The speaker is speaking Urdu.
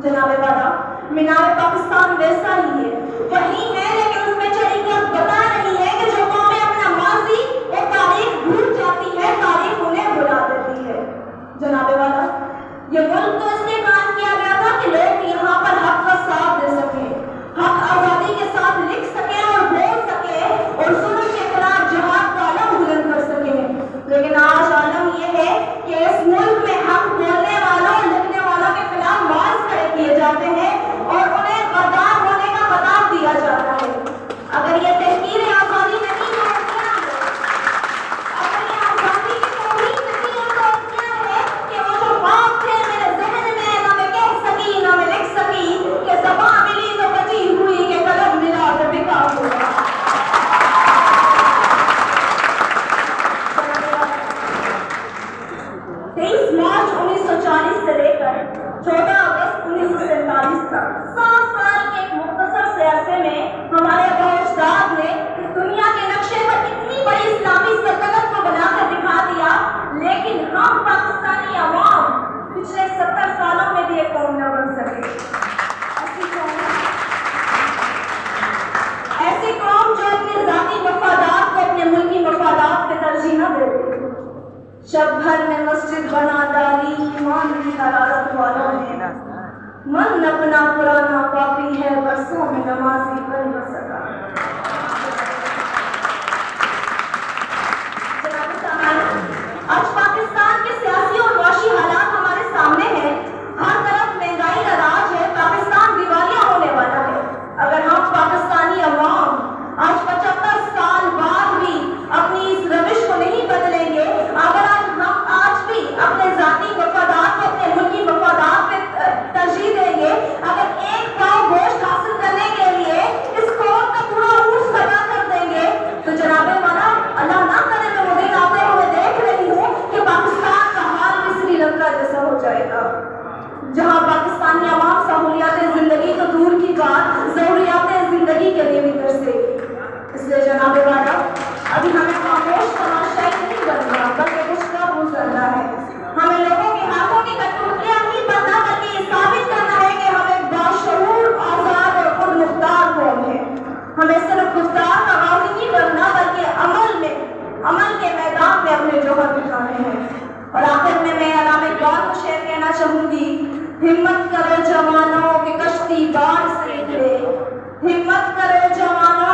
جناب والا مینار پاکستان ویسا ہی ہے، وہی ہے، لیکن اس میں چڑھی کر بتا رہی ہے کہ جو قومیں اپنا ماضی اور تاریخ بھول جاتی ہے، تاریخ انہیں بھلا دیتی ہے۔ جناب والا یہ ملک تو اس لیے قائم کیا گیا تھا کہ لوگ یہاں پر حق کا ساتھ دے سکیں، حق آزادی کے ساتھ لکھ سکیں اور بول سکیں اور ظلم کے خلاف جہاد کا علم بلند کر سکیں، لیکن آج عالم یہ ہے کہ اس ملک میں حق بولنے والوں اور لکھنے والوں کے خلاف مارچ کھڑے کیے جاتے ہیں اور انہیں غدار ہونے کا خطاب دیا جاتا ہے۔ اگر یہ تحقیر آزادی نہیں ہے تو کیا ہے؟ اگر یہ آزادی کی توہین نہیں ہے تو کیا ہے کہ وہ جو خواب تھے میرے ذہن میں، نہ میں کہہ سکی نہ میں لکھ سکی، کہ زبان ملی تو بچی ہوئی کہ قلم ملا تو بکا ہوا۔ 23 مارچ 1940 سے لے کر 14 اگست 1947 تک 7 سال کے ایک مختصر سے عرصے میں ہمارے آباء و اجداد نے دنیا کے نقشے پر اتنی بڑی اسلامی سلطنت کو بنا کر دکھا دیا، لیکن ہم پاکستانی عوام پچھلے 70 سالوں میں بھی ایک قوم نہ بن سکے۔ ایسی قوم جو اپنے ذاتی مفادات کو اپنے ملکی مفادات پہ ترجیح نہ دیتی۔ شب بھر میں مسجد بنا ڈالی ایمان کی حرارت والوں نے، من اپنا پرانا پاپی ہے برسوں میں نمازی بن نہ سکا۔ جناب سامعین، آج پاکستان کے سیاسی اور معاشی حالات ہمارے سامنے ہیں، ہر طرف مہنگائی کا راج ہے، پاکستان دیوالیہ ہونے والا ہے۔ اگر ہم پاکستانی عوام آج 75 سال بعد بھی اپنی اس روش کو نہیں بدلیں گے، اگر آج بھی اپنے ذاتی مفادات کو اپنے ملکی مفادات پہ ترجیح دیں گے، اگر ایک پاؤ گوشت حاصل کرنے کے لیے اس قوم کا پورا عروج تباہ کر دیں گے، تو جناب والا اللہ نہ کرے میں وہ دن آتے ہوئے دیکھ رہی ہوں کہ پاکستان کا حال بھی سری لنکا جیسا ہو جائے گا، جہاں پاکستانی عوام سہولیات زندگی تو دور کی بات ضروریات زندگی کے لیے بھی ترسے گی۔ اس لیے جناب والا ابھی ہمیں خاموش تماشائی نہیں بننا بلکہ کچھ کا منہ کرنا ہے۔ ہمیں لوگوں کے ہاتھوں کی کٹوتیاں نہیں بننا بلکہ یہ ثابت کرنا ہے کہ ہم ایک باشعور، آزاد اور خود مختار قوم ہیں۔ ہمیں صرف گفتار کا غازی نہیں بننا بلکہ عمل کے میدان میں اپنے جوہر دکھانے ہیں۔ اور آخر میں علامہ اقبال کو شعر کہنا چاہوں گی، ہمت کرو جوانوں کہ کشتی بار سے نکلے، ہمت کرو جوانوں